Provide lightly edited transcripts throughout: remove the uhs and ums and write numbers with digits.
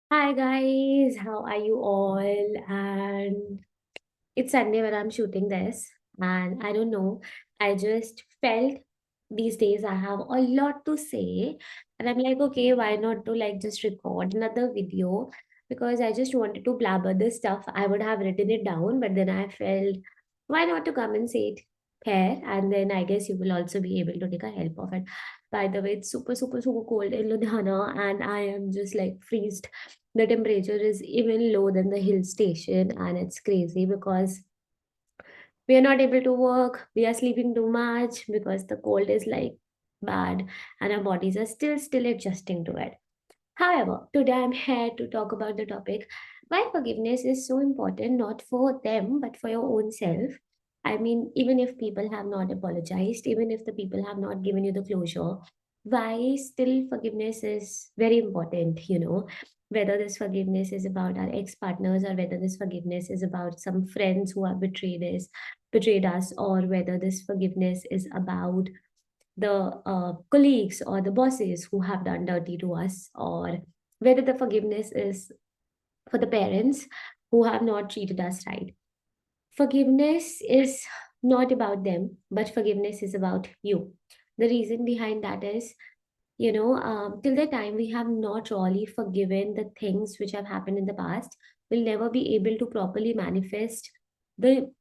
Hi guys, how are you all? And it's Sunday when I'm shooting this, and I don't know, I just felt these days I have a lot to say, and I'm like, okay, why not to like just record another video because I just wanted to blabber this stuff. I would have written it down, but then I felt, why not to come and say it here, and then I guess you will also be able to take a help of it. By the way, it's super, super, super cold in Ludhiana, and I am just like freezed. The temperature is even low than the hill station, and it's crazy because we are not able to work, we are sleeping too much because the cold is like bad, and our bodies are still adjusting to it. However, today I'm here to talk about the topic why forgiveness is so important, not for them, but for your own self. I mean, even if people have not apologized, even if the people have not given you the closure, why still forgiveness is very important, whether this forgiveness is about our ex-partners or whether this forgiveness is about some friends who have betrayed us, or whether this forgiveness is about the colleagues or the bosses who have done dirty to us, or whether the forgiveness is for the parents who have not treated us right. Forgiveness is not about them, but forgiveness is about you. The reason behind that is, till the time we have not really forgiven the things which have happened in the past, we'll never be able to properly manifest the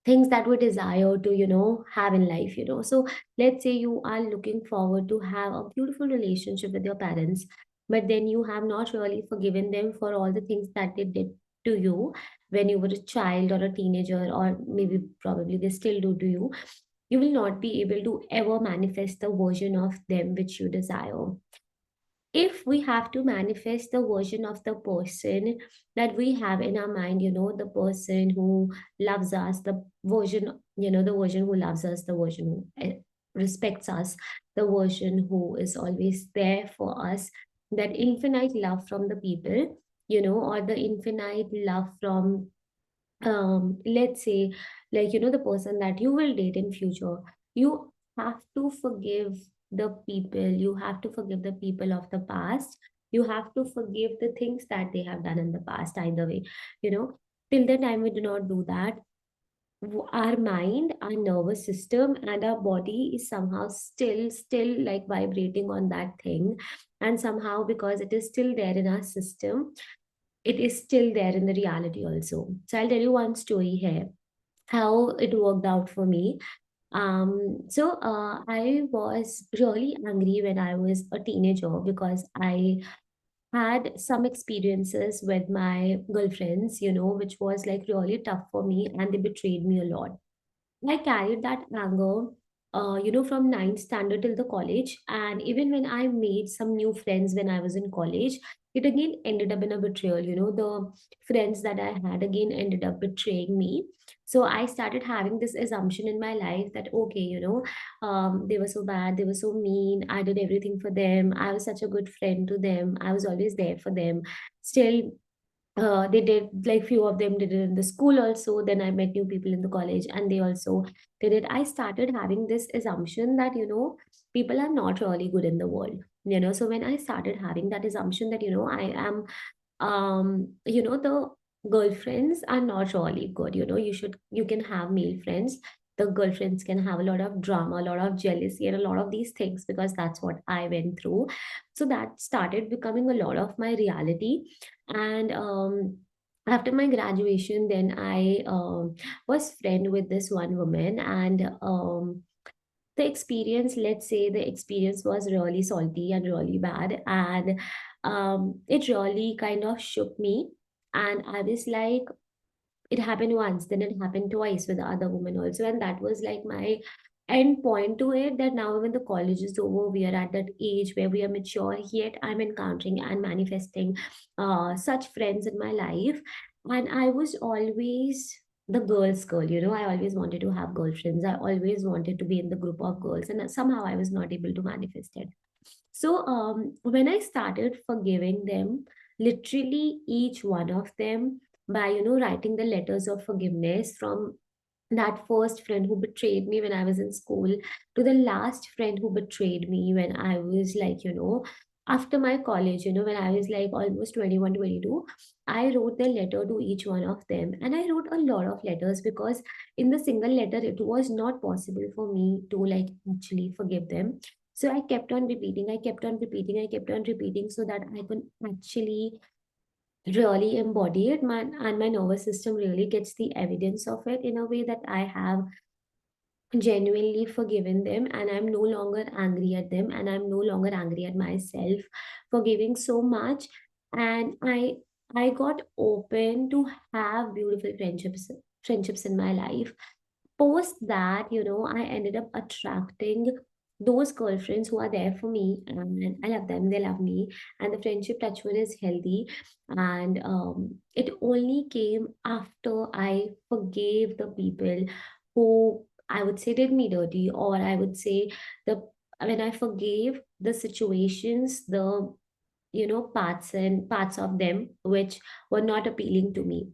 things that we desire to have in life. So let's say you are looking forward to have a beautiful relationship with your parents, but then you have not really forgiven them for all the things that they did to you when you were a child or a teenager, or maybe probably they still do to you. You will not be able to ever manifest the version of them which you desire. If we have to manifest the version of the person that we have in our mind, the person who loves us, the version, the version who loves us, the version who respects us, the version who is always there for us, that infinite love from the people, or the infinite love from, let's say, like, the person that you will date in future. You have to forgive the people, you have to forgive the people of the past, you have to forgive the things that they have done in the past. Either way, you know till the time we do not do that, our mind, our nervous system, and our body is somehow still like vibrating on that thing, and somehow, because it is still there in our system, it is still there in the reality also. So I'll tell you one story here, how it worked out for me. I was really angry when I was a teenager because I had some experiences with my girlfriends, which was like really tough for me, and they betrayed me a lot. I carried that anger, from ninth standard till the college. And even when I made some new friends when I was in college, it again ended up in a betrayal. The friends that I had again ended up betraying me. So I started having this assumption in my life that, okay, they were so bad, they were so mean. I did everything for them. I was such a good friend to them. I was always there for them. Still, they did, like, few of them did it in the school also. Then I met new people in the college and they also did it. I started having this assumption that, people are not really good in the world. So when I started having that assumption that, I am, the girlfriends are not really good. You can have male friends. The girlfriends can have a lot of drama, a lot of jealousy, and a lot of these things, because that's what I went through. So that started becoming a lot of my reality. And after my graduation, then I was friend with this one woman, and the experience, let's say, the experience was really salty and really bad, and it really kind of shook me. And I was like, it happened once, then it happened twice with the other woman also, and that was like my end point to it, that now when the college is over, we are at that age where we are mature, yet I'm encountering and manifesting such friends in my life. And I was always the girl's girl. I always wanted to have girlfriends, I always wanted to be in the group of girls, and somehow I was not able to manifest it. So when I started forgiving them, literally each one of them, by writing the letters of forgiveness, from that first friend who betrayed me when I was in school to the last friend who betrayed me when I was like, after my college, when I was like almost 21, 22, I wrote the letter to each one of them. And I wrote a lot of letters because in the single letter, it was not possible for me to like actually forgive them. So I kept on repeating, I kept on repeating, I kept on repeating so that I could actually really embody it. And my nervous system really gets the evidence of it in a way that I have genuinely forgiven them, and I'm no longer angry at them, and I'm no longer angry at myself for giving so much. And I got open to have beautiful friendships in my life. Post that, I ended up attracting those girlfriends who are there for me, and I love them, they love me, and the friendship touchwood is healthy. And it only came after I forgave the people who I would say did me dirty, or I would say the when I forgave the situations, the parts of them which were not appealing to me.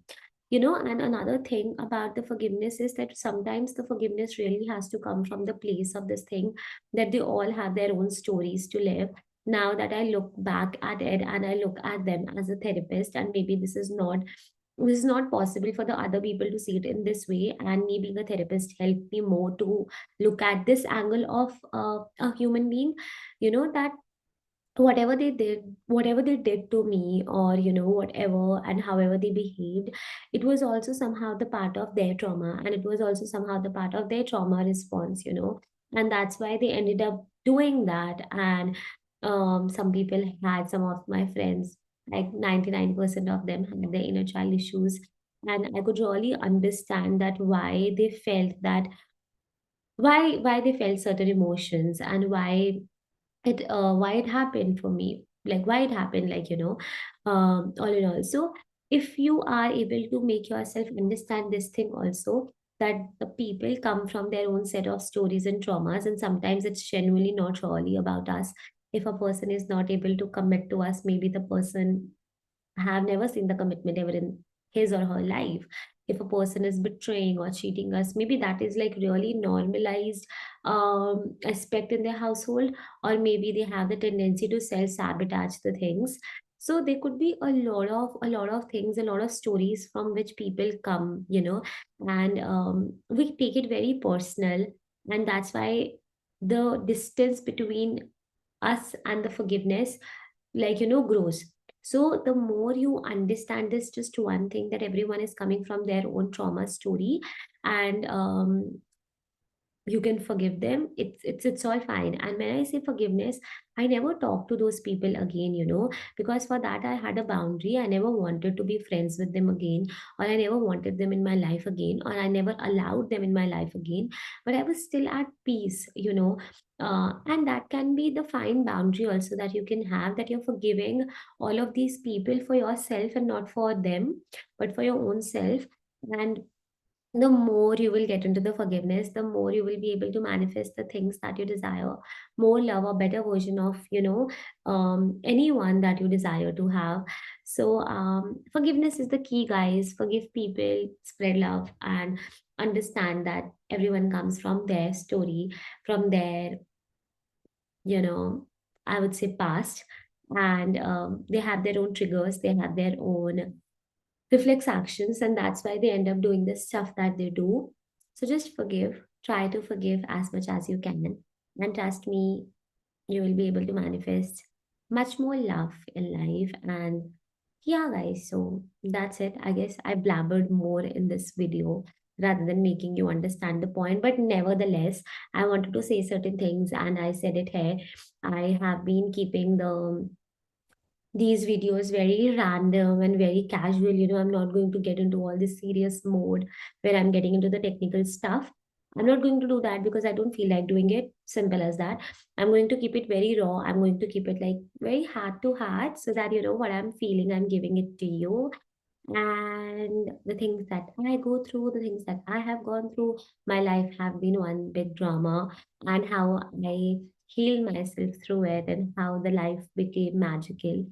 And another thing about the forgiveness is that sometimes the forgiveness really has to come from the place of this thing that they all have their own stories to live. Now that I look back at it and I look at them as a therapist, and maybe this is not possible for the other people to see it in this way, and me being a therapist helped me more to look at this angle of a human being, that whatever they did to me, or whatever and however they behaved, it was also somehow the part of their trauma, and it was also somehow the part of their trauma response, and that's why they ended up doing that. And some people had some of my friends, like 99% of them had their inner child issues, and I could really understand that why they felt certain emotions, and why it happened for me, like why it happened, like all in all. So if you are able to make yourself understand this thing also, that the people come from their own set of stories and traumas, and sometimes it's genuinely not really about us. If a person is not able to commit to us, maybe the person have never seen the commitment ever in his or her life. If a person is betraying or cheating us, maybe that is like really normalized aspect in their household, or maybe they have the tendency to self-sabotage the things. So there could be a lot of things, a lot of stories from which people come, and we take it very personal, and that's why the distance between us and the forgiveness, like grows. So the more you understand this just one thing, that everyone is coming from their own trauma story, and you can forgive them, it's all fine. And when I say forgiveness, I never talk to those people again, because for that I had a boundary. I never wanted to be friends with them again, or I never wanted them in my life again, or I never allowed them in my life again. But I was still at peace, and that can be the fine boundary also that you can have, that you're forgiving all of these people for yourself and not for them, but for your own self. And the more you will get into the forgiveness, the more you will be able to manifest the things that you desire, more love, a better version of, anyone that you desire to have. So, forgiveness is the key, guys. Forgive people, spread love, and understand that everyone comes from their story, from their, you know, I would say past, and they have their own triggers, they have their own reflex actions, and that's why they end up doing the stuff that they do. So just forgive, try to forgive as much as you can, and trust me, you will be able to manifest much more love in life. And yeah, guys, so that's it. I guess I blabbered more in this video rather than making you understand the point, but nevertheless, I wanted to say certain things and I said it here. I have been keeping these videos very random and very casual. I'm not going to get into all this serious mode where I'm getting into the technical stuff. I'm not going to do that because I don't feel like doing it. Simple as that. I'm going to keep it very raw. I'm going to keep it like very heart to heart so that what I'm feeling, I'm giving it to you. And the things that I go through, the things that I have gone through, my life have been one big drama, and how I healed myself through it, and how the life became magical.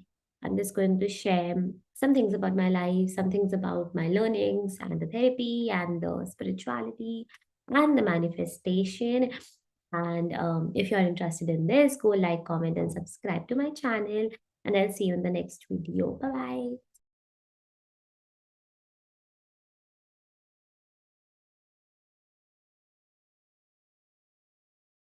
I'm just going to share some things about my life, some things about my learnings, and the therapy, and the spirituality, and the manifestation. And if you're interested in this, go like, comment, and subscribe to my channel. And I'll see you in the next video. Bye bye.